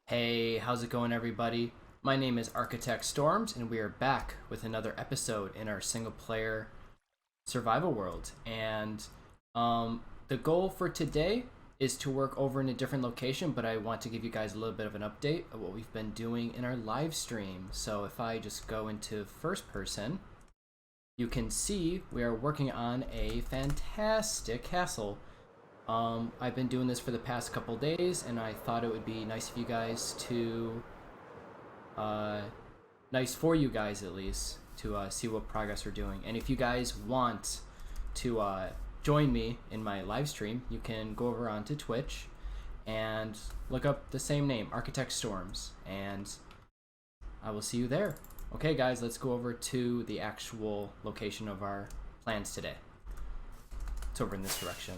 Hey, how's it going, everybody? My name is ArchitectStorms, and we are back with another episode in our single player survival world. And the goal for today is to work over in a different location, but I want to give you guys a little bit of an update of what we've been doing in our live stream. So if I just go into first person, you can see we are working on a fantastic castle. I've been doing this for the past couple days, and I thought it would be nice of you guys to, nice for you guys at least, to see what progress we're doing. And if you guys want to join me in my live stream, you can go over onto Twitch and look up the same name, ArchitectStorms, and I will see you there. Okay, guys, let's go over to the actual location of our plans today. It's over in this direction.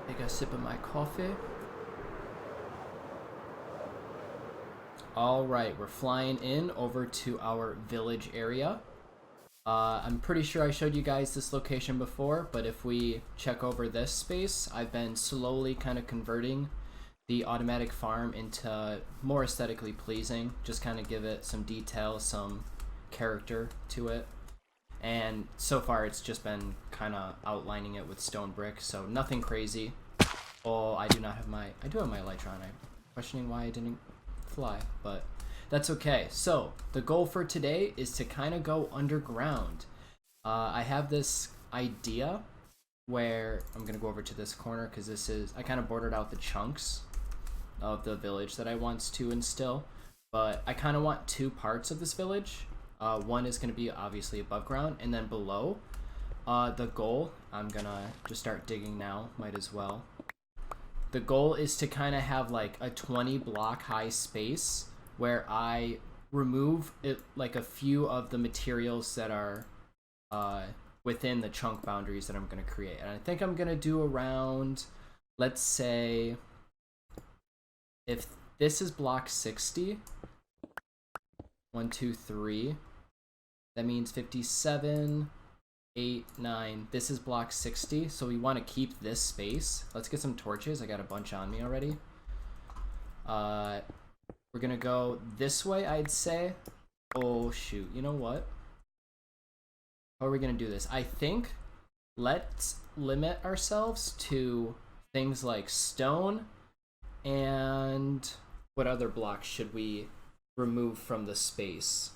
Take a sip of my coffee. All right, we're flying in over to our village area. I'm pretty sure I showed you guys this location before, but if we check over this space, I've been slowly kind of converting the automatic farm into more aesthetically pleasing, just kind of give it some detail, some character to it. And so far it's just been kind of outlining it with stone brick, so nothing crazy. Oh, I do have my elytron. I'm questioning why I didn't fly, but that's okay. So the goal for today is to kind of go underground. I have this idea where I'm gonna go over to this corner because I kind of bordered out the chunks of the village that I want to instill, but I kind of want two parts of this village. One is going to be obviously above ground, and then below. The goal, I'm gonna just start digging now, might as well. The goal is to kind of have like a 20 block high space where I remove it, like a few of the materials that are within the chunk boundaries that I'm going to create. And I think I'm going to do around, let's say, if this is block 60, 1, 2, 3, that means 57, 8, 9. This is block 60, so we want to keep this space. Let's get some torches. I got a bunch on me already. We're gonna go this way, I'd say. Oh shoot, you know what? How are we gonna do this? I think let's limit ourselves to things like stone, and what other blocks should we remove from the space?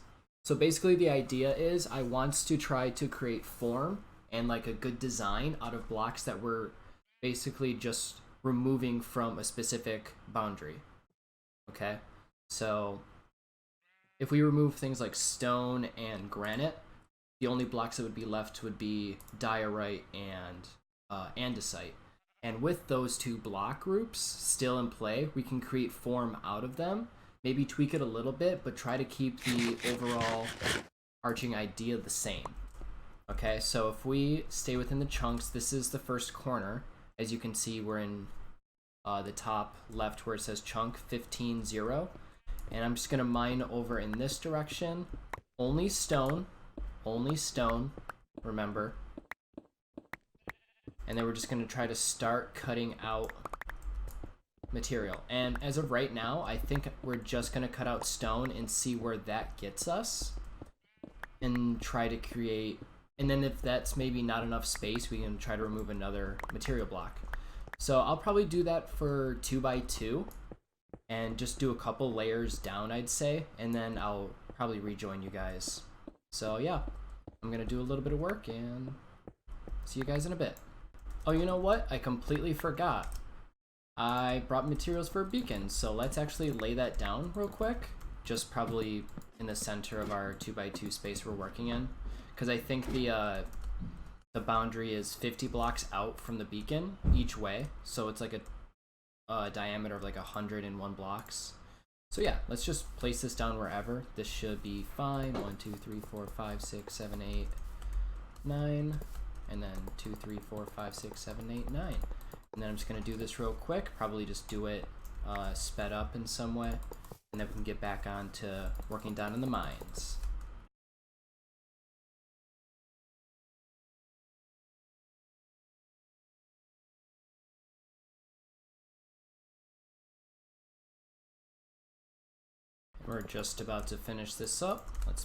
So basically the idea is I want to try to create form and like a good design out of blocks that we're basically just removing from a specific boundary. Okay, so if we remove things like stone and granite, the only blocks that would be left would be diorite and andesite. And with those two block groups still in play, we can create form out of them. Maybe tweak it a little bit, but try to keep the overall arching idea the same. Okay, so if we stay within the chunks, this is the first corner. As you can see, we're in the top left where it says chunk 15-0. And I'm just going to mine over in this direction. Only stone, remember. And then we're just going to try to start cutting out material. And as of right now, I think we're just going to cut out stone and see where that gets us and try to create, and then if that's maybe not enough space, we can try to remove another material block. So I'll probably do that for 2x2 and just do a couple layers down, I'd say, and then I'll probably rejoin you guys. So yeah, I'm gonna do a little bit of work and see you guys in a bit. Oh, you know what? I completely forgot. I brought materials for a beacon, so let's actually lay that down real quick, just probably in the center of our 2x2 space we're working in, because I think the boundary is 50 blocks out from the beacon each way, so it's like a diameter of like 101 blocks. So yeah, let's just place this down wherever. This should be fine. 1, 2, 3, 4, 5, 6, 7, 8, 9, and then 2, 3, 4, 5, 6, 7, 8, 9. And then I'm just going to do this real quick, probably just do it sped up in some way, and then we can get back on to working down in the mines. just about to finish this up. Let's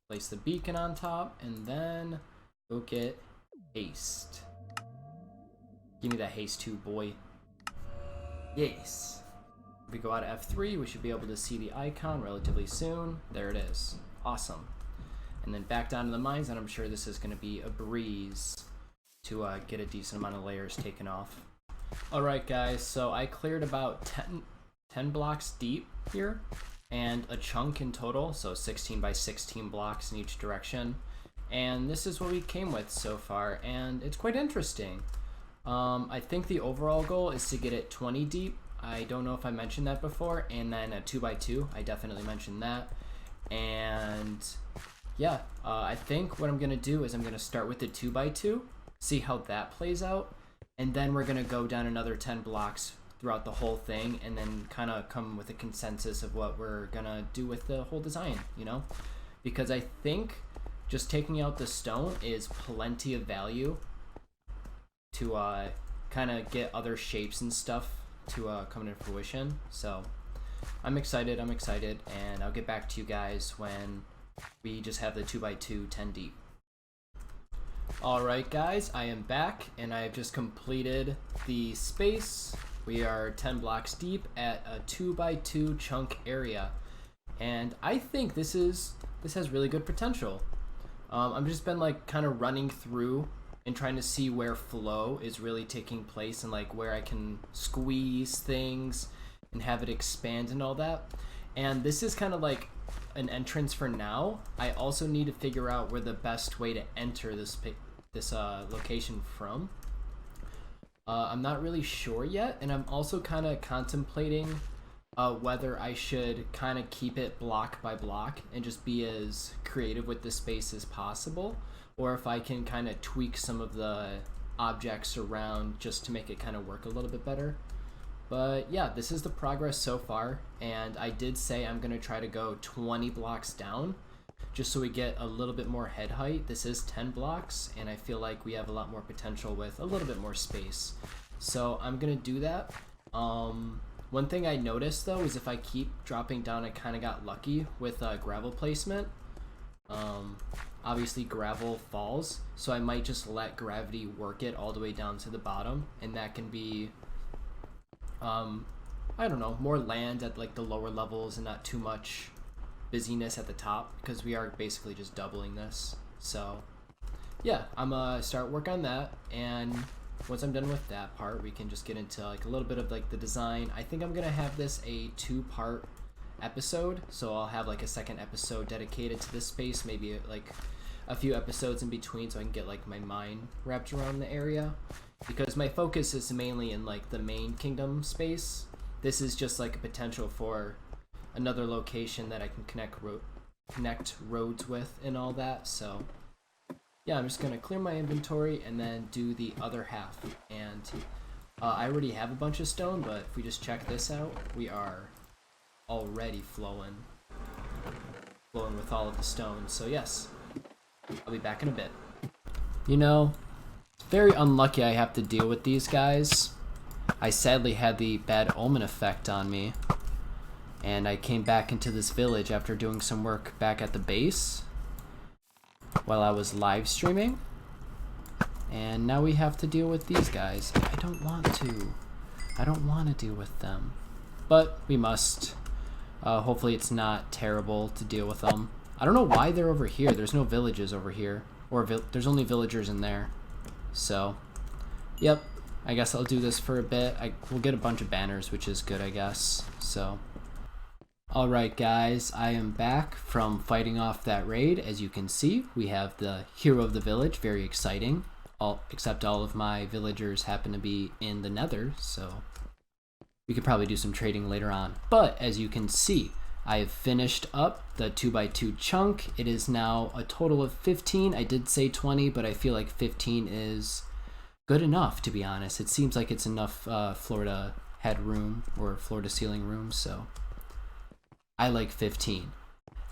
place the beacon on top and then go get haste. Give me that haste too, boy. Yes. If we go out of F3, we should be able to see the icon relatively soon. There it is. Awesome. And then back down to the mines, and I'm sure this is going to be a breeze to get a decent amount of layers taken off. Alright guys, so I cleared about 10 blocks deep here, and a chunk in total, so 16 by 16 blocks in each direction. And this is what we came with so far, and it's quite interesting. I think the overall goal is to get it 20 deep. I don't know if I mentioned that before, and then a 2x2, I definitely mentioned that. And yeah, I think what I'm gonna do is I'm gonna start with the 2x2, see how that plays out, and then we're gonna go down another 10 blocks throughout the whole thing, and then kind of come with a consensus of what we're gonna do with the whole design, you know? Because I think just taking out the stone is plenty of value to kind of get other shapes and stuff to come into fruition. So I'm excited, and I'll get back to you guys when we just have the 2x2 10 deep. Alright guys, I am back, and I have just completed the space. We are 10 blocks deep at a 2x2 chunk area, and I think this has really good potential. I've just been like kind of running through and trying to see where flow is really taking place, and like where I can squeeze things and have it expand and all that. And this is kind of like an entrance for now. I also need to figure out where the best way to enter this location from. I'm not really sure yet, and I'm also kind of contemplating whether I should kind of keep it block by block and just be as creative with the space as possible, or if I can kind of tweak some of the objects around just to make it kind of work a little bit better. But yeah, this is the progress so far, and I did say I'm going to try to go 20 blocks down just so we get a little bit more head height. This is 10 blocks, and I feel like we have a lot more potential with a little bit more space. So I'm going to do that. One thing I noticed though is if I keep dropping down, I kind of got lucky with gravel placement. Obviously gravel falls, so I might just let gravity work it all the way down to the bottom, and that can be I don't know, more land at like the lower levels and not too much busyness at the top, because we are basically just doubling this. So yeah, I'm gonna start work on that, and once I'm done with that part, we can just get into like a little bit of like the design. I think I'm gonna have this a 2-part episode, so I'll have like a second episode dedicated to this space, maybe like a few episodes in between, so I can get like my mind wrapped around the area, because my focus is mainly in like the main kingdom space. This is just like a potential for another location that I can connect roads with and all that. So yeah, I'm just gonna clear my inventory and then do the other half. And I already have a bunch of stone, but if we just check this out, we are already flowing with all of the stone. So yes, I'll be back in a bit. You know, it's very unlucky I have to deal with these guys. I sadly had the bad omen effect on me, and I came back into this village after doing some work back at the base while I was live streaming, and now we have to deal with these guys. I don't want to deal with them, but we must. Hopefully it's not terrible to deal with them. I don't know why they're over here. There's no villages over here, or there's only villagers in there. So yep, I guess I'll do this for a bit. We'll get a bunch of banners, which is good, I guess. So alright guys, I am back from fighting off that raid. As you can see, we have the hero of the village, very exciting. Except all of my villagers happen to be in the nether, so we could probably do some trading later on. But as you can see, I have finished up the 2x2 chunk. It is now a total of 15. I did say 20, but I feel like 15 is good enough, to be honest. It seems like it's enough floor to head room or floor to ceiling room, so I like 15.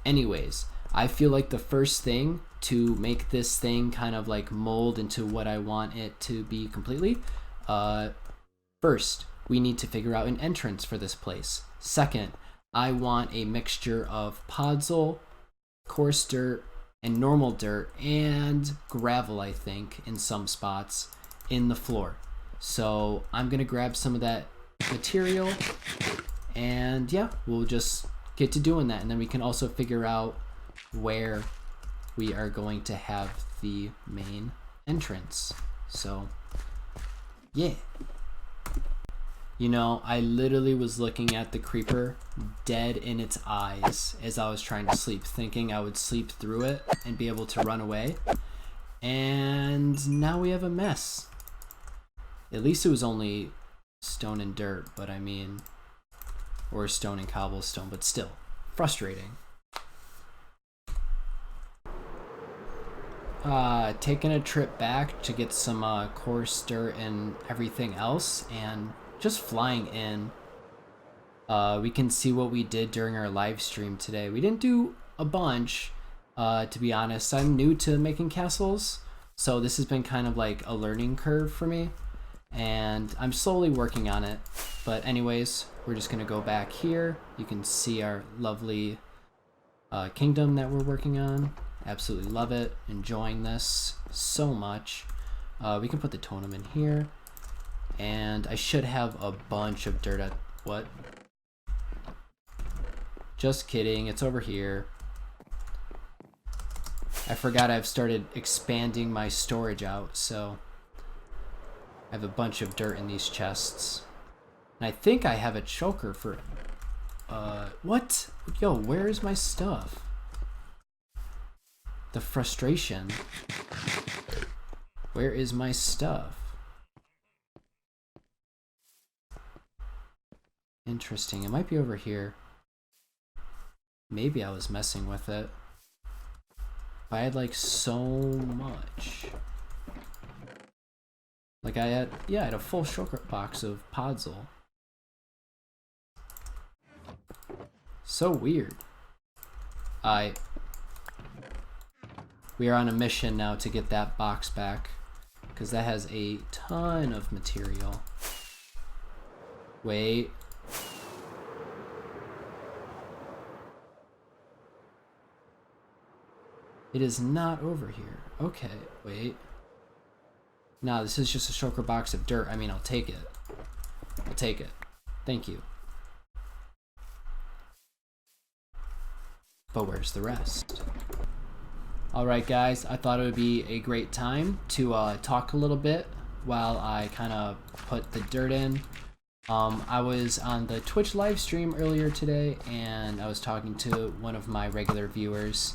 Anyways, I feel like the first thing to make this thing kind of like mold into what I want it to be completely, first, we need to figure out an entrance for this place. Second, I want a mixture of podzol, coarse dirt, and normal dirt, and gravel, I think, in some spots in the floor. So I'm gonna grab some of that material, and yeah, we'll just get to doing that, and then we can also figure out where we are going to have the main entrance. So yeah. You know, I literally was looking at the creeper dead in its eyes as I was trying to sleep, thinking I would sleep through it and be able to run away. And now we have a mess. At least it was only stone and dirt, but I mean, or stone and cobblestone, but still frustrating. Taking a trip back to get some coarse dirt and everything else, and just flying in. We can see what we did during our live stream today. We didn't do a bunch, to be honest. I'm new to making castles, so this has been kind of like a learning curve for me, and I'm slowly working on it. But anyways, we're just gonna go back here. You can see our lovely kingdom that we're working on. Absolutely love it. Enjoying this so much. We can put the totem in here. And I should have a bunch of dirt at... What? Just kidding. It's over here. I forgot I've started expanding my storage out, so... I have a bunch of dirt in these chests. And I think I have a choker for... What? Yo, where is my stuff? The frustration. Where is my stuff? Interesting. It might be over here. Maybe I was messing with it. But I had like so much. Like I had, yeah, I had a full shulker box of podzol. So weird. We are on a mission now to get that box back, because that has a ton of material. Wait. It is not over here. Okay, wait. No, this is just a shulker box of dirt. I mean, I'll take it. I'll take it. Thank you. But where's the rest? Alright guys, I thought it would be a great time to talk a little bit while I kind of put the dirt in. I was on the Twitch live stream earlier today, and I was talking to one of my regular viewers,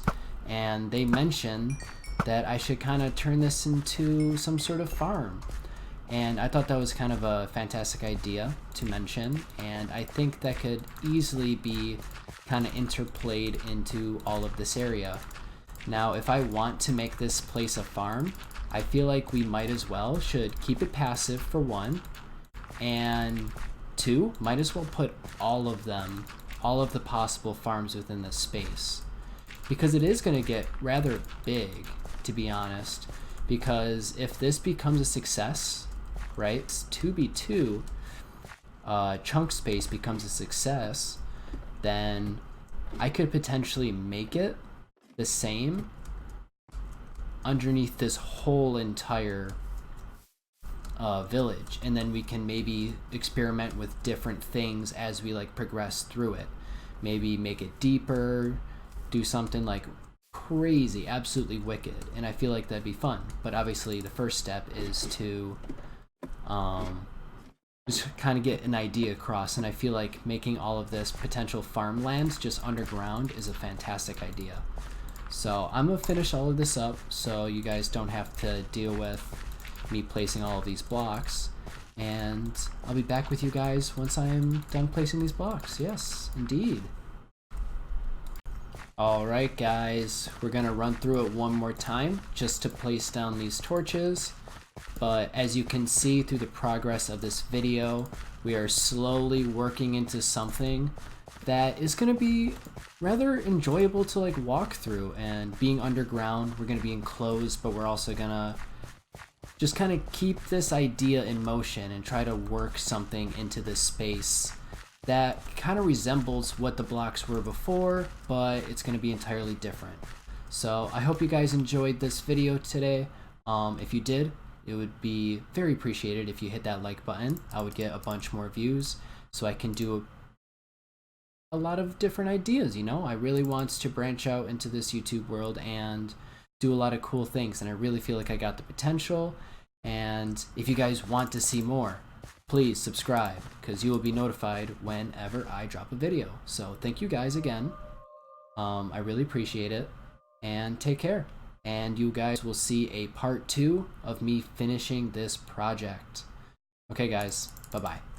and they mentioned that I should kind of turn this into some sort of farm. And I thought that was kind of a fantastic idea to mention, and I think that could easily be kind of interplayed into all of this area. Now, if I want to make this place a farm, I feel like we might as well should keep it passive for one, and two, might as well put all of them, all of the possible farms within this space. Because it is going to get rather big, to be honest, because if this becomes a success, right, 2v2 chunk space becomes a success, then I could potentially make it the same underneath this whole entire village, and then we can maybe experiment with different things as we like progress through it. Maybe make it deeper, do something like crazy, absolutely wicked, and I feel like that'd be fun. But obviously the first step is to just kind of get an idea across, and I feel like making all of this potential farmlands just underground is a fantastic idea. So I'm gonna finish all of this up so you guys don't have to deal with me placing all of these blocks, and I'll be back with you guys once I am done placing these blocks. Yes, indeed. Alright guys, we're gonna run through it one more time just to place down these torches. But as you can see through the progress of this video, we are slowly working into something that is going to be rather enjoyable to like walk through. And being underground, we're going to be enclosed, but we're also going to just kind of keep this idea in motion and try to work something into this space that kind of resembles what the blocks were before, but it's going to be entirely different. So I hope you guys enjoyed this video today. If you did, it would be very appreciated if you hit that like button. I would get a bunch more views so I can do a lot of different ideas, you know? I really want to branch out into this YouTube world and do a lot of cool things, and I really feel like I got the potential. And if you guys want to see more, please subscribe, because you will be notified whenever I drop a video. So thank you guys again. I really appreciate it, and take care. And you guys will see a part 2 of me finishing this project. Okay guys, bye-bye.